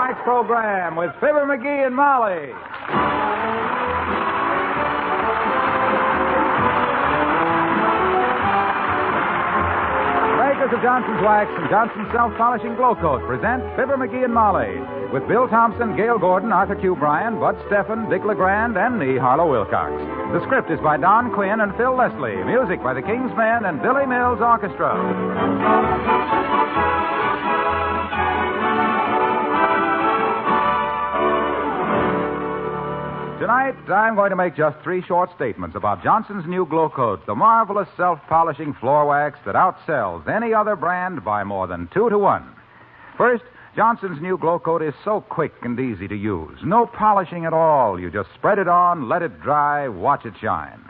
Wax program with Fibber McGee and Molly. Makers of Johnson's Wax and Johnson's Self-Polishing Glow Coat present Fibber McGee and Molly with Bill Thompson, Gail Gordon, Arthur Q. Bryan, Bud Steffen, Dick LeGrand, and me, Harlow Wilcox. The script is by Don Quinn and Phil Leslie. Music by the King's Men and Billy Mills Orchestra. Tonight, I'm going to make just 3 short statements about Johnson's new Glow Coat, the marvelous self-polishing floor wax that outsells any other brand by more than 2 to 1. First, Johnson's new Glow Coat is so quick and easy to use. No polishing at all. You just spread it on, let it dry, watch it shine.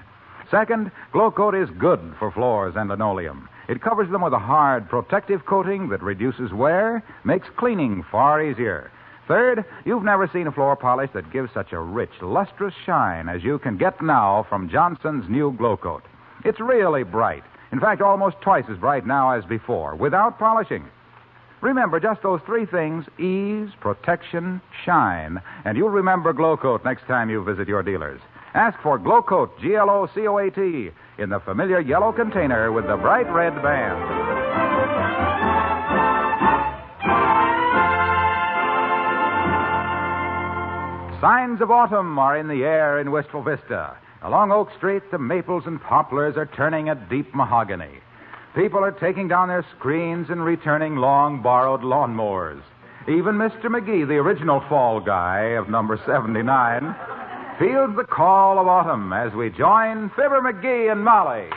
Second, Glow Coat is good for floors and linoleum. It covers them with a hard, protective coating that reduces wear, makes cleaning far easier. Third, you've never seen a floor polish that gives such a rich, lustrous shine as you can get now from Johnson's new Glow Coat. It's really bright. In fact, almost twice as bright now as before, without polishing. Remember just those 3 things: ease, protection, shine. And you'll remember Glow Coat next time you visit your dealers. Ask for Glow Coat, Glocoat, in the familiar yellow container with the bright red band. Signs of autumn are in the air in Wistful Vista. Along Oak Street, the maples and poplars are turning a deep mahogany. People are taking down their screens and returning long borrowed lawnmowers. Even Mr. McGee, the original fall guy of number 79, feels the call of autumn as we join Fibber McGee and Molly.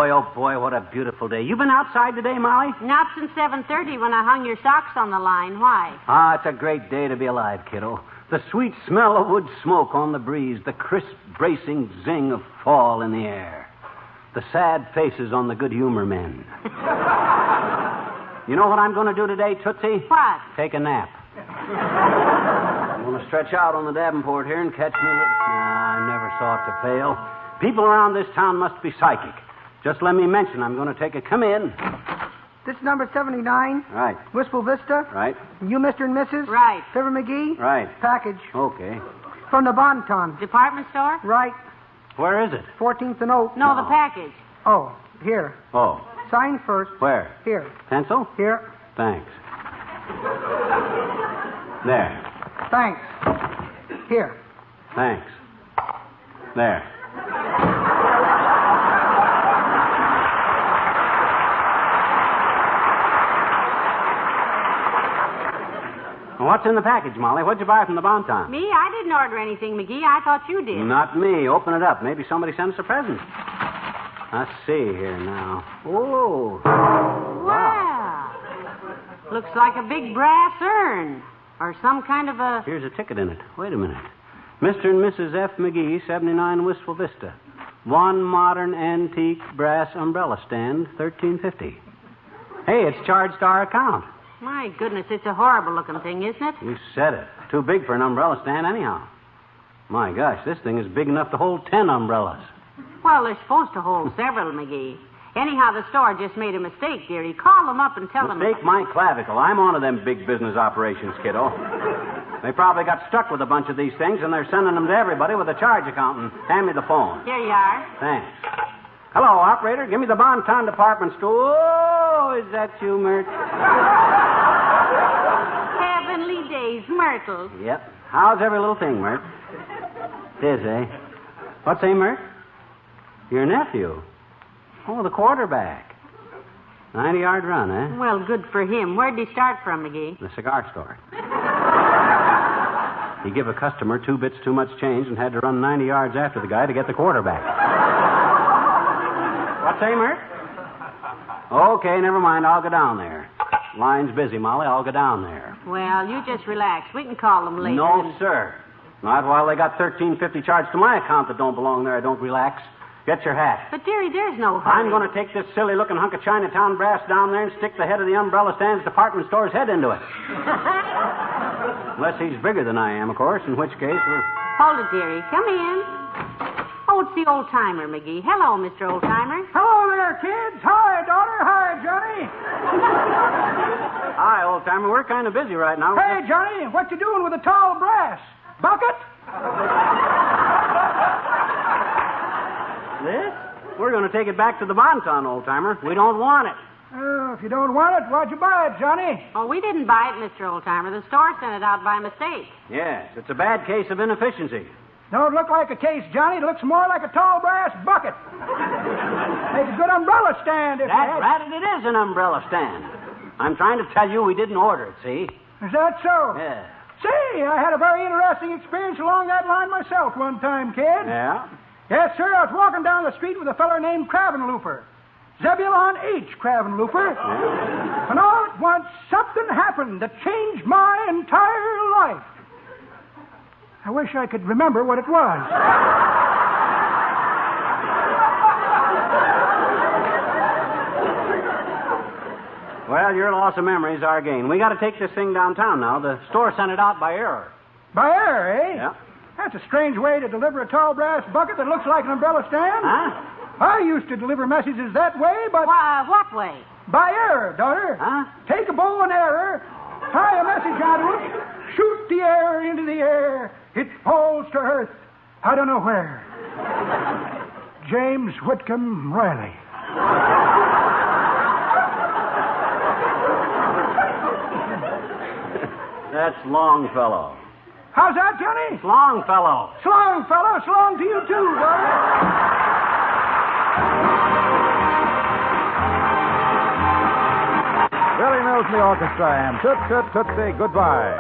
Oh, boy, what a beautiful day. You been outside today, Molly? Not since 7:30 when I hung your socks on the line. Why? It's a great day to be alive, kiddo. The sweet smell of wood smoke on the breeze, the crisp, bracing zing of fall in the air, the sad faces on the good humor men. You know what I'm going to do today, Tootsie? What? Take a nap. I'm going to stretch out on the Davenport here and catch me I never saw it to fail. People around this town must be psychic. Just let me mention I'm going to take a... Come in. This is number 79. Right. Wistful Vista. Right. You, Mr. and Mrs.? Right. Fibber McGee? Right. Package. Okay. From the Bonton. Department store? Right. Where is it? 14th and Oak. No, the package. Oh, here. Oh. Sign first. Where? Here. Pencil? Here. Thanks. There. Thanks. Here. Thanks. There. What's in the package, Molly? What'd you buy from the Bonton? Me? I didn't order anything, McGee. I thought you did. Not me. Open it up. Maybe somebody sent us a present. Let's see here now. Oh. Wow. Looks like a big brass urn. Or some kind of a... Here's a ticket in it. Wait a minute. Mr. and Mrs. F. McGee, 79 Wistful Vista. One modern antique brass umbrella stand, $13.50. Hey, it's charged to our account. My goodness, it's a horrible-looking thing, isn't it? You said it. Too big for an umbrella stand anyhow. My gosh, this thing is big enough to hold 10 umbrellas. Well, they're supposed to hold several, McGee. Anyhow, the store just made a mistake, dearie. Call them up and tell them... Mistake my clavicle. I'm on to them big business operations, kiddo. They probably got stuck with a bunch of these things, and they're sending them to everybody with a charge account. And hand me the phone. Here you are. Thanks. Hello, operator. Give me the Bonton department store. Oh, is that you, Mert? Heavenly days, Myrtle. Yep. How's every little thing, Mert? It is, eh? What's a Mert? Your nephew. Oh, the quarterback. 90-yard run, eh? Well, good for him. Where'd he start from, McGee? The cigar store. He gave a customer 2 bits too much change and had to run 90 yards after the guy to get the quarterback. What's a Mert? Okay, never mind. I'll go down there. Line's busy, Molly. I'll go down there. Well, you just relax. We can call them later. No, sir. Not while they got $13.50 charged to my account that don't belong there. I don't relax. Get your hat. But, dearie, there's no hurry. I'm going to take this silly-looking hunk of Chinatown brass down there and stick the head of the umbrella stand's department store's head into it. Unless he's bigger than I am, of course, in which case we're... Hold it, dearie. Come in. Oh, it's the old-timer, McGee. Hello, Mr. Old-timer. Hello there, kids. Hi, daughter. Hi, Johnny. Hi, old-timer. We're kind of busy right now. Hey, Johnny, what you doing with a tall brass? Bucket? This? We're going to take it back to the Bonton, old-timer. We don't want it. Oh, if you don't want it, why'd you buy it, Johnny? Oh, we didn't buy it, Mr. Old-timer. The store sent it out by mistake. Yes, it's a bad case of inefficiency. Don't look like a case, Johnny. It looks more like a tall brass bucket. Make a good umbrella stand if you That had... ratted it is an umbrella stand. I'm trying to tell you we didn't order it, see? Is that so? Yeah. Say, I had a very interesting experience along that line myself one time, kid. Yeah? Yes, sir. I was walking down the street with a feller named Cravenlooper. Zebulon H. Cravenlooper. Yeah. And all at once, something happened that changed my entire life. I wish I could remember what it was. Well, your loss of memory is our gain. We got to take this thing downtown now. The store sent it out by error. By error, eh? Yeah. That's a strange way to deliver a tall brass bucket that looks like an umbrella stand. Huh? I used to deliver messages that way, but... What way? By error, daughter. Huh? Take a bow and arrow, tie a message onto it, shoot the arrow into the air. It falls to earth. I don't know where. James Whitcomb Riley. That's Longfellow. How's that, Johnny? Longfellow. Slong, fellow. Slong to you, too, daughter. Billy Mills and the orchestra, and toot, toot, tootsie, goodbye.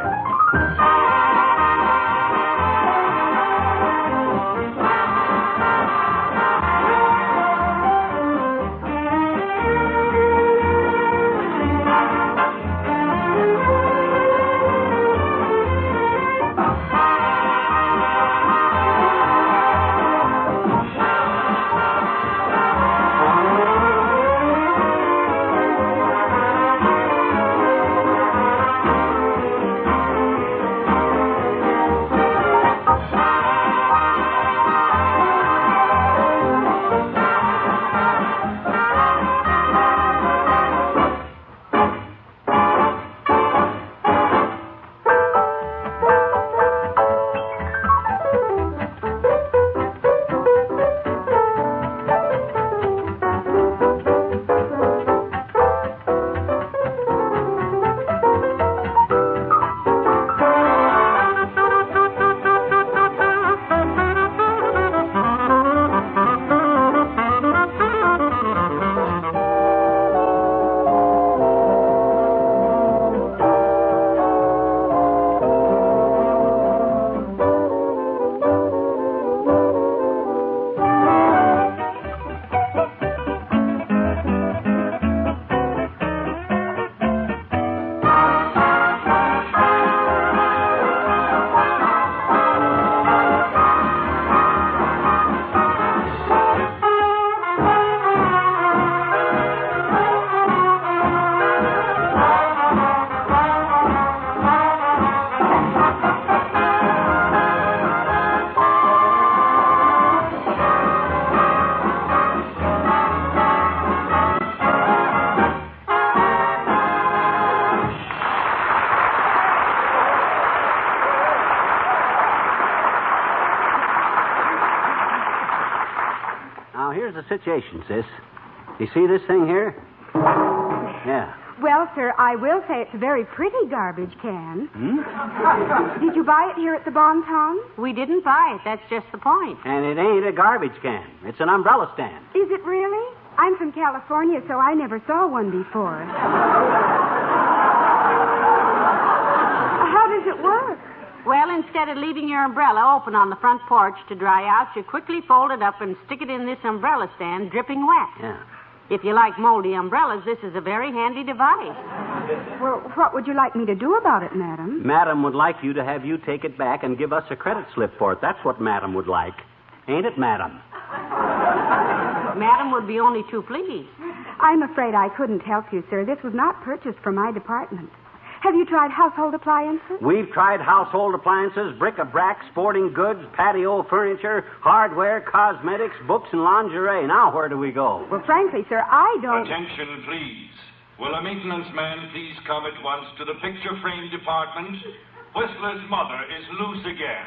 Here's the situation, sis. You see this thing here? Yeah. Well, sir, I will say it's a very pretty garbage can. Did you buy it here at the Bon Ton? We didn't buy it. That's just the point. And it ain't a garbage can. It's an umbrella stand. Is it really? I'm from California, so I never saw one before. How does it work? Well, instead of leaving your umbrella open on the front porch to dry out, you quickly fold it up and stick it in this umbrella stand, dripping wet. Yeah. If you like moldy umbrellas, this is a very handy device. Well, what would you like me to do about it, madam? Madam would like you to have you take it back and give us a credit slip for it. That's what Madam would like. Ain't it, Madam? Madam would be only too pleased. I'm afraid I couldn't help you, sir. This was not purchased for my department. Have you tried household appliances? We've tried household appliances, bric-a-brac, sporting goods, patio furniture, hardware, cosmetics, books, and lingerie. Now where do we go? Well, frankly, sir, I don't... Attention, please. Will a maintenance man please come at once to the picture frame department? Whistler's mother is loose again.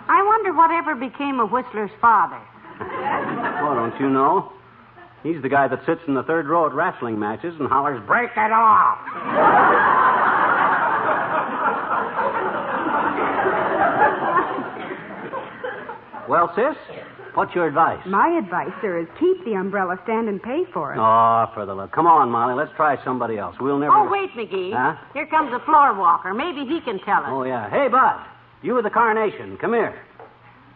I wonder whatever became of Whistler's father. Oh, don't you know? He's the guy that sits in the third row at wrestling matches and hollers, "Break it off!" Well, sis, what's your advice? My advice, sir, is keep the umbrella stand and pay for it. Oh, for the love. Come on, Molly. Let's try somebody else. We'll never... Oh, wait, McGee. Huh? Here comes a floor walker. Maybe he can tell us. Oh, yeah. Hey, Bud. You with the carnation. Come here.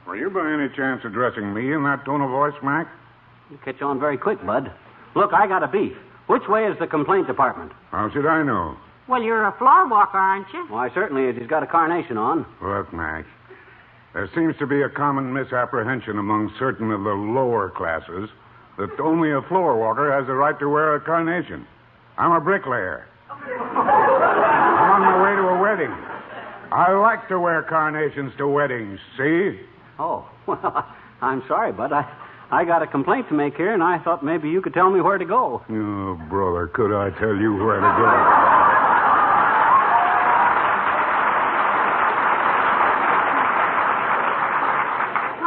Were you by any chance addressing me in that tone of voice, Mac? You catch on very quick, Bud. Look, I got a beef. Which way is the complaint department? How should I know? Well, you're a floor walker, aren't you? Why, certainly is. He's got a carnation on. Look, Mac, there seems to be a common misapprehension among certain of the lower classes that only a floor walker has the right to wear a carnation. I'm a bricklayer. I'm on my way to a wedding. I like to wear carnations to weddings, see? Oh, well, I'm sorry, Bud. I got a complaint to make here, and I thought maybe you could tell me where to go. Oh, brother, could I tell you where to go?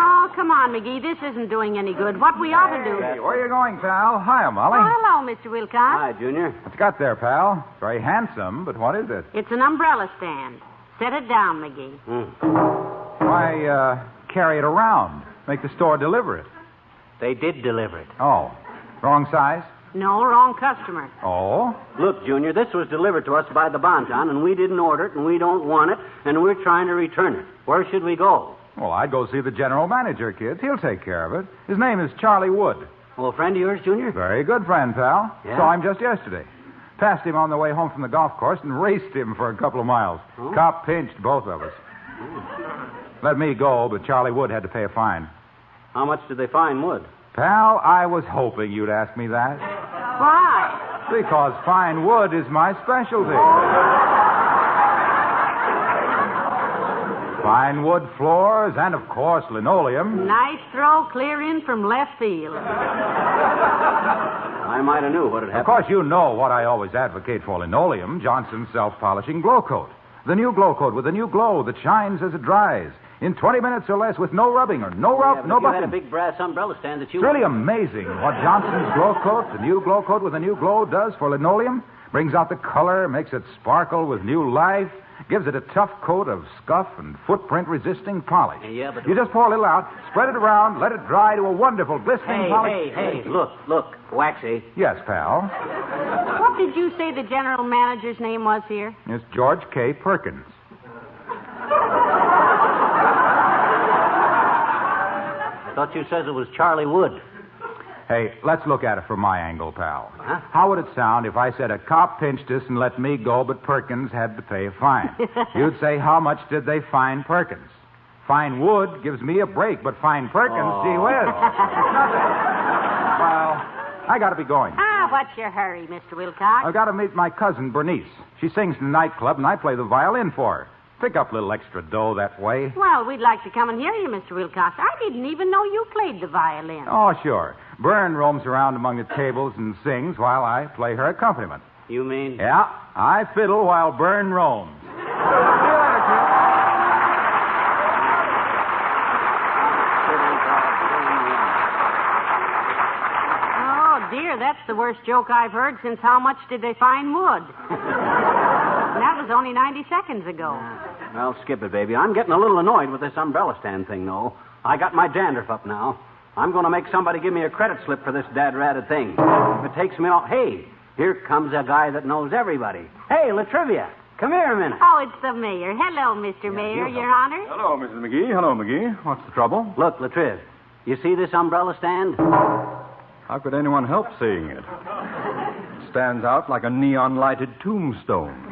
Oh, come on, McGee. This isn't doing any good. What we ought to do... Hey, where you going, pal? Hiya, Molly. Oh, hello, Mr. Wilcox. Hi, Junior. What you got there, pal? Very handsome, but what is it? It's an umbrella stand. Set it down, McGee. Why, carry it around. Make the store deliver it. They did deliver it. Oh. Wrong size? No, wrong customer. Oh? Look, Junior, this was delivered to us by the Bonton, and we didn't order it, and we don't want it, and we're trying to return it. Where should we go? Well, I'd go see the general manager, kids. He'll take care of it. His name is Charlie Wood. Oh, a friend of yours, Junior? Very good friend, pal. Yeah? Saw him just yesterday. Passed him on the way home from the golf course and raced him for a couple of miles. Oh? Cop pinched both of us. Let me go, but Charlie Wood had to pay a fine. How much did they fine Wood? Pal, I was hoping you'd ask me that. Why? Because fine wood is my specialty. Fine wood floors and, of course, linoleum. Nice throw clear in from left field. I might have knew what had Of happened. course, you know what I always advocate for linoleum, Johnson's self-polishing glow coat. The new glow coat with a new glow that shines as it dries. In 20 minutes or less with no rubbing or no rub, no You had a buffing. big brass umbrella stand that you... It's really amazing what Johnson's glow coat, the new glow coat with a new glow, does for linoleum. Brings out the color, makes it sparkle with new life, gives it a tough coat of scuff and footprint-resisting polish. Yeah, but... You just pour a little out, spread it around, let it dry to a wonderful glistening polish. Hey, look, Waxy. Yes, pal. What did you say the general manager's name was here? It's George K. Perkins. I thought you said it was Charlie Wood. Hey, let's look at it from my angle, pal. Huh? How would it sound if I said a cop pinched us and let me go, but Perkins had to pay a fine? You'd say, how much did they fine Perkins? Fine Wood gives me a break, but fine Perkins, gee whiz. Nothing. Well, I got to be going. What's your hurry, Mr. Wilcox? I've got to meet my cousin, Bernice. She sings in a nightclub, and I play the violin for her. Pick up a little extra dough that way. Well, we'd like to come and hear you, Mr. Wilcox. I didn't even know you played the violin. Oh, sure. Bern roams around among the tables and sings while I play her accompaniment. You mean? Yeah, I fiddle while Bern roams. See you later, kid. Oh, dear, that's the worst joke I've heard since How Much Did They Find Wood? And that was only 90 seconds ago. Well, skip it, baby. I'm getting a little annoyed with this umbrella stand thing, though. I got my dandruff up now. I'm going to make somebody give me a credit slip for this dad-ratted thing. If it takes me off... Hey, here comes a guy that knows everybody. Hey, Latrivia, come here a minute. Oh, it's the mayor. Hello, Mr. Mayor, Your Honor. Hello, Mrs. McGee. Hello, McGee. What's the trouble? Look, Latriv, you see this umbrella stand? How could anyone help seeing it? It stands out like a neon-lighted tombstone.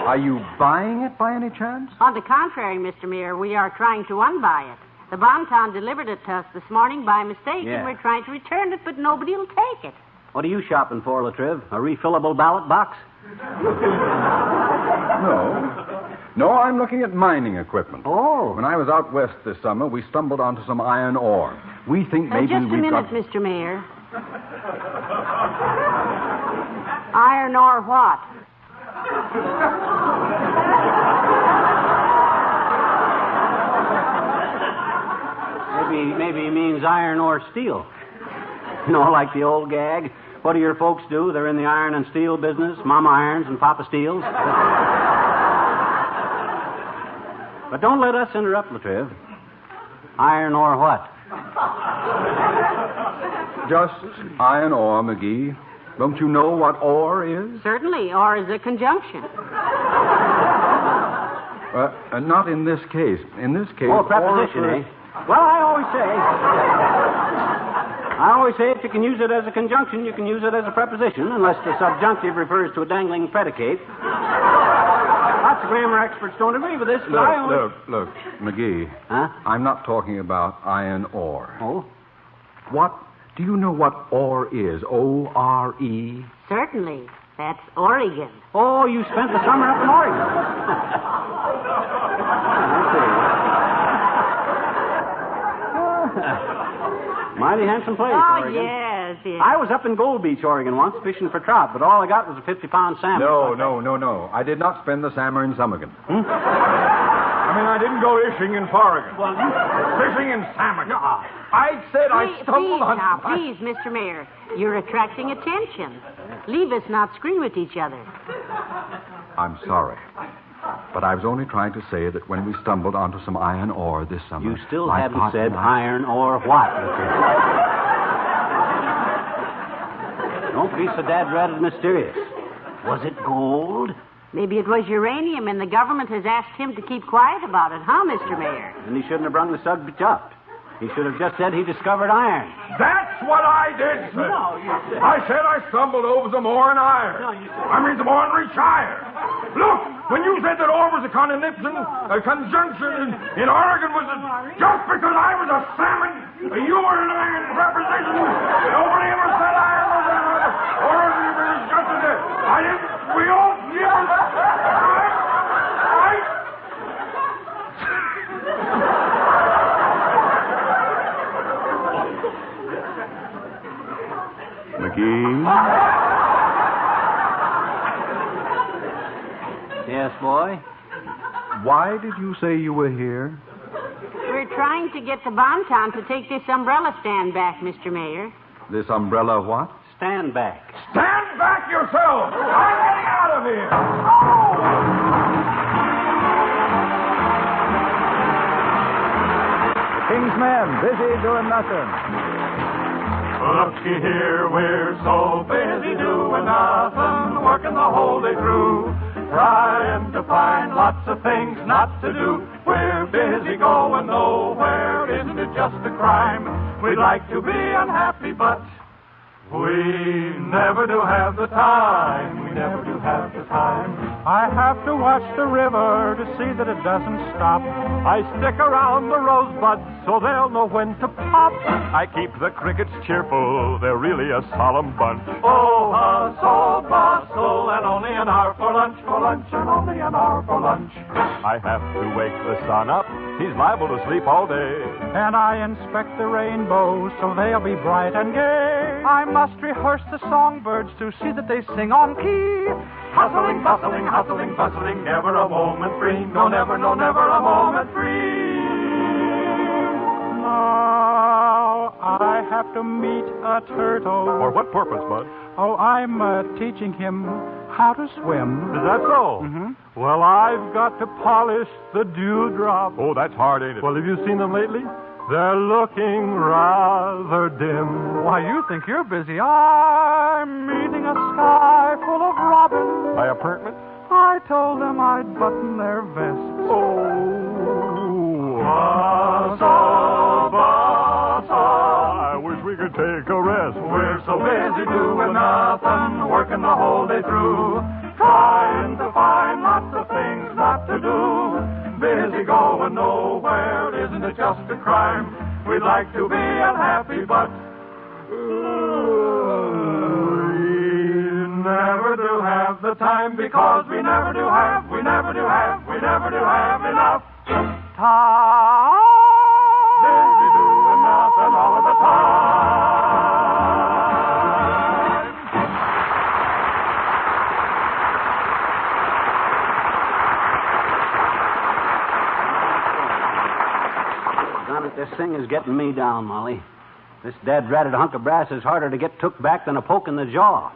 Are you buying it by any chance? On the contrary, Mr. Mayor, we are trying to unbuy it. The Bonton delivered it to us this morning by mistake, Yeah. and we're trying to return it, but nobody will take it. What are you shopping for, Latriv? A refillable ballot box? No, I'm looking at mining equipment. Oh. When I was out west this summer, we stumbled onto some iron ore. We think maybe Just a we've minute, got... Mr. Mayor. Iron ore what? Maybe he means iron or steel. You know, like the old gag. What do your folks do? They're in the iron and steel business. Mama irons and Papa steels. But don't let us interrupt, Latriv. Iron or what? Just iron ore, McGee. Don't you know what ore is? Certainly, or is a conjunction. Not in this case. In this case... Oh, preposition, ore... eh? Well, I always say if you can use it as a conjunction, you can use it as a preposition, unless the subjunctive refers to a dangling predicate. Lots of grammar experts don't agree with this, but Look, McGee. Huh? I'm not talking about iron ore. Oh? Do you know what ore is? O-R-E? Certainly. That's Oregon. Oh, you spent the summer up in Oregon. Mighty handsome place, Oregon. Yes. I was up in Gold Beach, Oregon once, fishing for trout, but all I got was a 50-pound salmon. No. I did not spend the summer in Summergan. I didn't go fishing in Oregon. Fishing in salmon. I said I stumbled on... Please, Mr. Mayor. You're attracting attention. Leave us not scream at each other. I'm sorry. But I was only trying to say that when we stumbled onto some iron ore this summer... You still haven't said iron or what. Don't be so dad-ratted mysterious. Was it gold? Maybe it was uranium, and the government has asked him to keep quiet about it, huh, Mr. Mayor? And he shouldn't have brung the subject up. He should have just said he discovered iron. That's what I did, sir. No, you said... I said I stumbled over some ore and iron. No, you said... some ore and rich iron. Look, when you said that ore was a conjunction in Oregon was just because I was a salmon, you were an iron preposition. Nobody ever said iron was Oregon was just as it. I didn't. We all never. McGee? Yes, boy? Why did you say you were here? We're trying to get the Bonton to take this umbrella stand back, Mr. Mayor. This umbrella what? Stand back. Stand back yourself! I'm getting out of here! The King's Men, busy doing nothing. Looky here, we're so busy doing nothing, working the whole day through, trying to find lots of things not to do. We're busy going nowhere, isn't it just a crime? We'd like to be unhappy, but we never do have the time. We never do have the time. I have to watch the river to see that it doesn't stop. I stick around the rosebuds so they'll know when to pop. I keep the crickets cheerful. They're really a solemn bunch. Oh, hustle, bustle, and only an hour for lunch, and only an hour for lunch. I have to wake the sun up. He's liable to sleep all day. And I inspect the rainbows so they'll be bright and gay. I must rehearse the songbirds to see that they sing on key. Hustling, bustling, hustling, bustling, never a moment free. No, never a moment free. Now I have to meet a turtle. For what purpose, Bud? Oh, I'm teaching him how to swim. Is that so? Mm-hmm. Well, I've got to polish the dewdrop. Oh, that's hard, ain't it? Well, have you seen them lately? They're looking rather dim. Why, you think you're busy. I'm meeting a sky full of robins. By appointment? I told them I'd button their vests. Oh, Bustle, bustle. I wish we could take a rest. We're so busy doing nothing, working the whole day through, trying to find lots of things not to do. Busy going nowhere, isn't it it's just a crime. We'd like to be unhappy, but we never do have the time because we never do have enough time. Busy doing nothing all of the time. This thing is getting me down, Molly. This dad-ratted hunk of brass is harder to get took back than a poke in the jaw.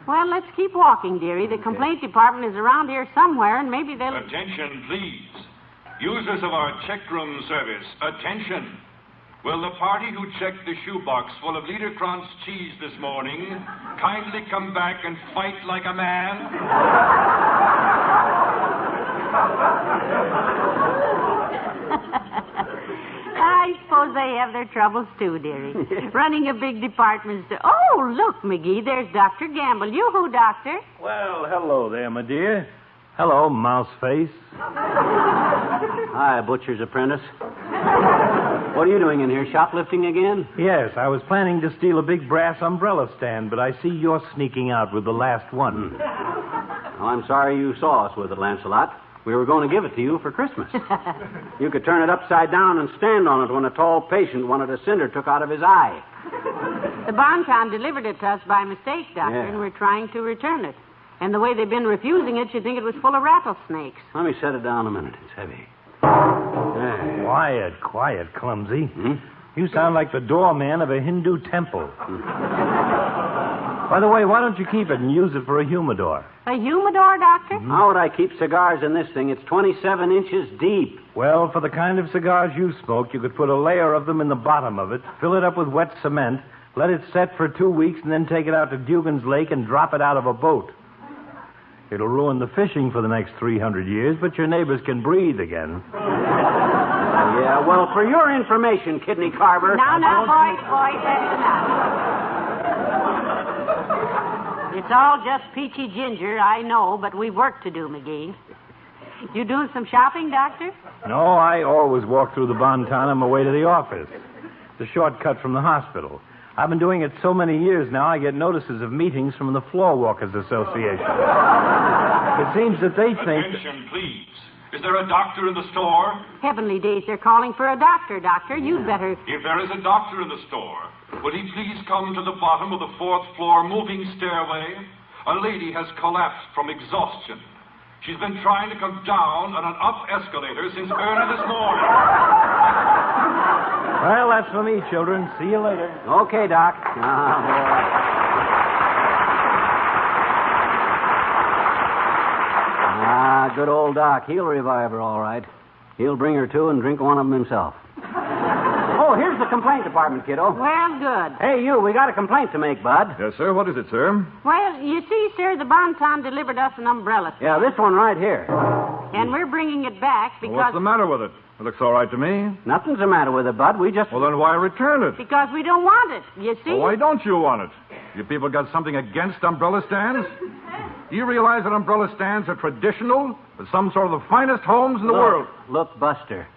Well, let's keep walking, dearie. The complaint department is around here somewhere, and maybe they'll... Attention, please. Users of our checkroom service, attention. Will the party who checked the shoebox full of Liederkranz cheese this morning kindly come back and fight like a man? I suppose they have their troubles, too, dearie. Running a big department store. Oh, look, McGee, there's Dr. Gamble. You-hoo, Doctor. Well, hello there, my dear. Hello, mouse face. Hi, butcher's apprentice. What are you doing in here, shoplifting again? Yes, I was planning to steal a big brass umbrella stand, but I see you're sneaking out with the last one. Well, I'm sorry you saw us with it, Lancelot. We were going to give it to you for Christmas. You could turn it upside down and stand on it when a tall patient wanted a cinder took out of his eye. The Bonton delivered it to us by mistake, Doctor, Yeah. and we're trying to return it. And the way they've been refusing it, you'd think it was full of rattlesnakes. Let me set it down a minute. It's heavy. Quiet, quiet, clumsy. You sound like the doorman of a Hindu temple. By the way, why don't you keep it and use it for a humidor? A humidor, Doctor? How would I keep cigars in this thing? It's 27 inches deep. Well, for the kind of cigars you smoke, you could put a layer of them in the bottom of it, fill it up with wet cement, let it set for 2 weeks, and then take it out to Dugan's Lake and drop it out of a boat. It'll ruin the fishing for the next 300 years, but your neighbors can breathe again. Yeah, well, for your information, Kidney Carver... Now, boys, that's enough. It's all just peachy ginger, I know, but we've work to do, McGee. You doing some shopping, Doctor? No, I always walk through the Bonton on my way to the office. It's a shortcut from the hospital. I've been doing it so many years now, I get notices of meetings from the Floor Walkers Association. It seems that they think... Attention, please. Is there a doctor in the store? Heavenly days, they're calling for a doctor, Doctor. You'd better... If there is a doctor in the store, would he please come to the bottom of the 4th floor moving stairway? A lady has collapsed from exhaustion. She's been trying to come down on an up escalator since early this morning. Well, that's for me, children. See you later. Okay, Doc. Good old Doc. He'll revive her, all right. He'll bring her to and drink one of them himself. Oh, here's the complaint department, kiddo. Well, good. Hey, you, we got a complaint to make, Bud. Yes, sir. What is it, sir? Well, you see, sir, the Bonton delivered us an umbrella. Yeah, this one right here. And we're bringing it back because... Well, what's the matter with it? It looks all right to me. Nothing's the matter with it, Bud. We just... Well, then why return it? Because we don't want it, you see? Well, why don't you want it? You people got something against umbrella stands? Do you realize that umbrella stands are traditional? With some sort of the finest homes in the world. Look, Buster.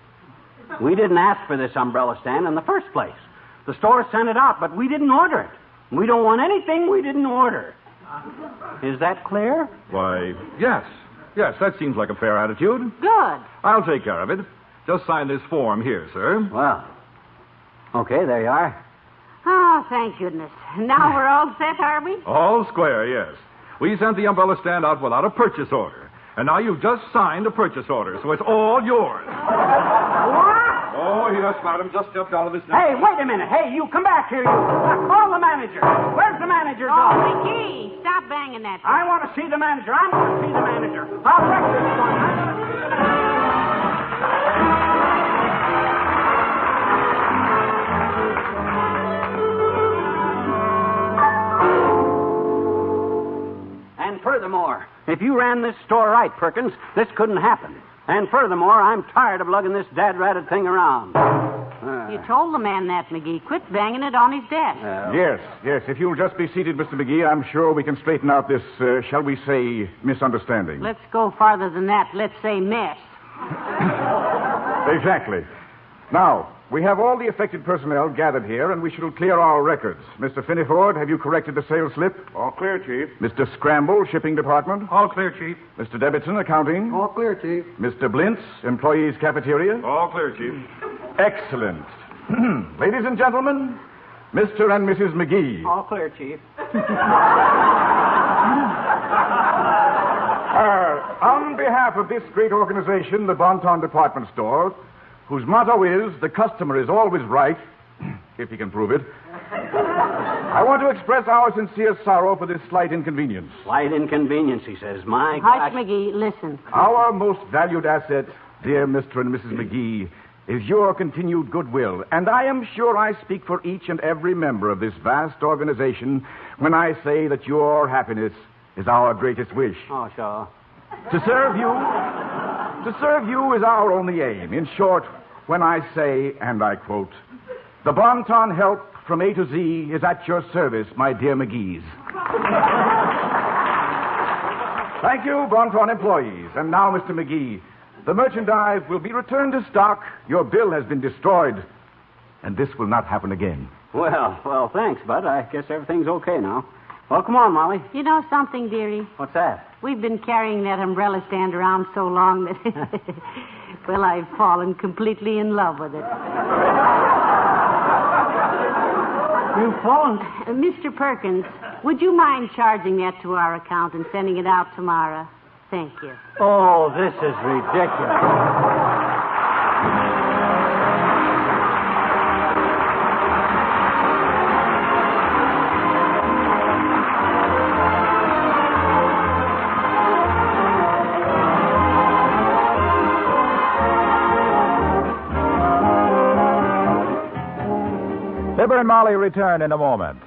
We didn't ask for this umbrella stand in the first place. The store sent it out, but we didn't order it. We don't want anything we didn't order. Is that clear? Why, yes. Yes, that seems like a fair attitude. Good. I'll take care of it. Just sign this form here, sir. Well, okay, there you are. Oh, thank goodness. Now we're all set, are we? All square, yes. We sent the umbrella stand out without a purchase order. And now you've just signed a purchase order, so it's all yours. What? Oh, yes, madam. Just stepped out of this... Hey, wait a minute. Hey, you, come back here, you. Call the manager. Where's the manager's Oh, office? McGee, stop banging that. I want to see the manager. I want to see the manager. I'll wreck this one. I'm going to see the manager. And furthermore, if you ran this store right, Perkins, this couldn't happen. And furthermore, I'm tired of lugging this dad-ratted thing around. You told the man that, McGee. Quit banging it on his desk. Yes. If you'll just be seated, Mr. McGee, I'm sure we can straighten out this, shall we say, misunderstanding. Let's go farther than that. Let's say mess. Exactly. Now, we have all the affected personnel gathered here, and we shall clear our records. Mr. Finneyford, have you corrected the sales slip? All clear, Chief. Mr. Scramble, shipping department? All clear, Chief. Mr. Debitson, accounting? All clear, Chief. Mr. Blintz, employees cafeteria? All clear, Chief. Excellent. Ladies and gentlemen, Mr. and Mrs. McGee. All clear, Chief. On behalf of this great organization, the Bon Ton Department Store, whose motto is, the customer is always right, if he can prove it, I want to express our sincere sorrow for this slight inconvenience. Slight inconvenience, he says. My Hush, gosh. McGee, listen. Our most valued asset, dear Mr. and Mrs. McGee, is your continued goodwill. And I am sure I speak for each and every member of this vast organization when I say that your happiness is our greatest wish. Oh, sure. To serve you is our only aim. In short, when I say, and I quote, the Bon Ton help from A to Z is at your service, my dear McGees. Thank you, Bon Ton employees. And now, Mr. McGee, the merchandise will be returned to stock. Your bill has been destroyed, and this will not happen again. Well, thanks, Bud. I guess everything's okay now. Well, come on, Molly. You know something, dearie? What's that? We've been carrying that umbrella stand around so long that, well, I've fallen completely in love with it. You've fallen? Mr. Perkins, would you mind charging that to our account and sending it out tomorrow? Thank you. Oh, this is ridiculous. Fibber and Molly return in a moment.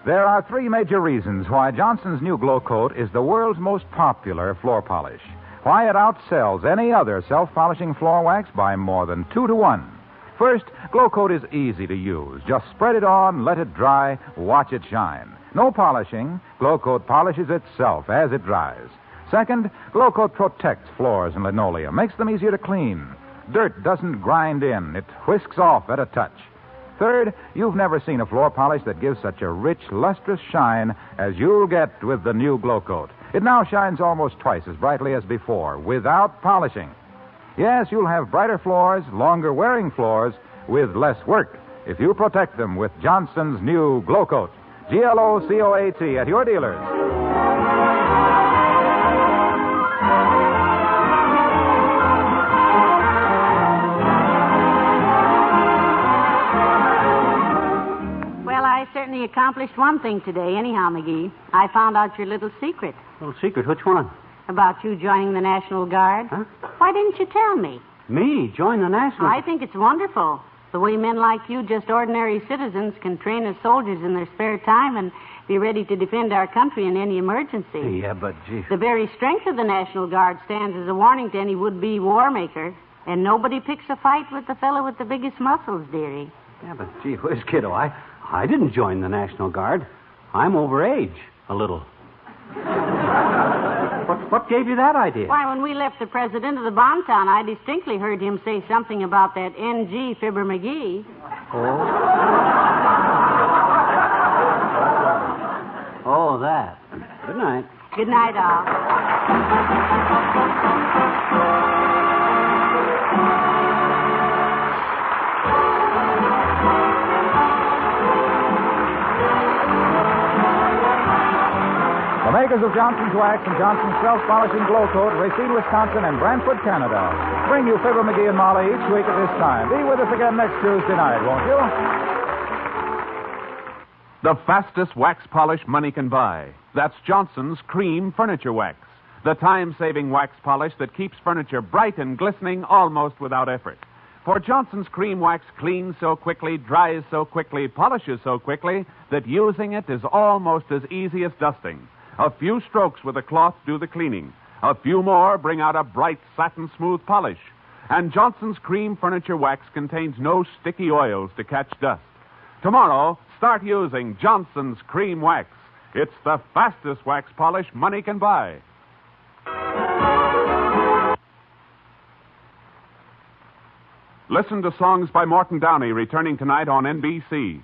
There are three major reasons why Johnson's new Glow Coat is the world's most popular floor polish. Why it outsells any other self-polishing floor wax by more than 2 to 1. First, Glow Coat is easy to use. Just spread it on, let it dry, watch it shine. No polishing. Glow Coat polishes itself as it dries. Second, Glow Coat protects floors and linoleum, makes them easier to clean. Dirt doesn't grind in. It whisks off at a touch. Third, you've never seen a floor polish that gives such a rich, lustrous shine as you'll get with the new Glow Coat. It now shines almost twice as brightly as before, without polishing. Yes, you'll have brighter floors, longer-wearing floors, with less work, if you protect them with Johnson's new Glow Coat. GLOCOAT at your dealers. I certainly accomplished one thing today, anyhow, McGee. I found out your little secret. Little secret? Which one? About you joining the National Guard. Huh? Why didn't you tell me? Me? Join the National? I think it's wonderful. The way men like you, just ordinary citizens, can train as soldiers in their spare time and be ready to defend our country in any emergency. Yeah, but, gee. The very strength of the National Guard stands as a warning to any would-be war maker. And nobody picks a fight with the fellow with the biggest muscles, dearie. Yeah, but, gee whiz, kiddo, I didn't join the National Guard. I'm over age, a little. What gave you that idea? Why, when we left the president of the Bon Ton, I distinctly heard him say something about that N.G. Fibber McGee. Oh, that. Good night. Good night, all. The makers of Johnson's Wax and Johnson's Self-Polishing Glow Coat, Racine, Wisconsin, and Brantford, Canada, bring you Fibber McGee and Molly each week at this time. Be with us again next Tuesday night, won't you? The fastest wax polish money can buy. That's Johnson's Cream Furniture Wax. The time-saving wax polish that keeps furniture bright and glistening almost without effort. For Johnson's Cream Wax cleans so quickly, dries so quickly, polishes so quickly that using it is almost as easy as dusting. A few strokes with a cloth do the cleaning. A few more bring out a bright, satin-smooth polish. And Johnson's Cream Furniture Wax contains no sticky oils to catch dust. Tomorrow, start using Johnson's Cream Wax. It's the fastest wax polish money can buy. Listen to songs by Morton Downey returning tonight on NBC.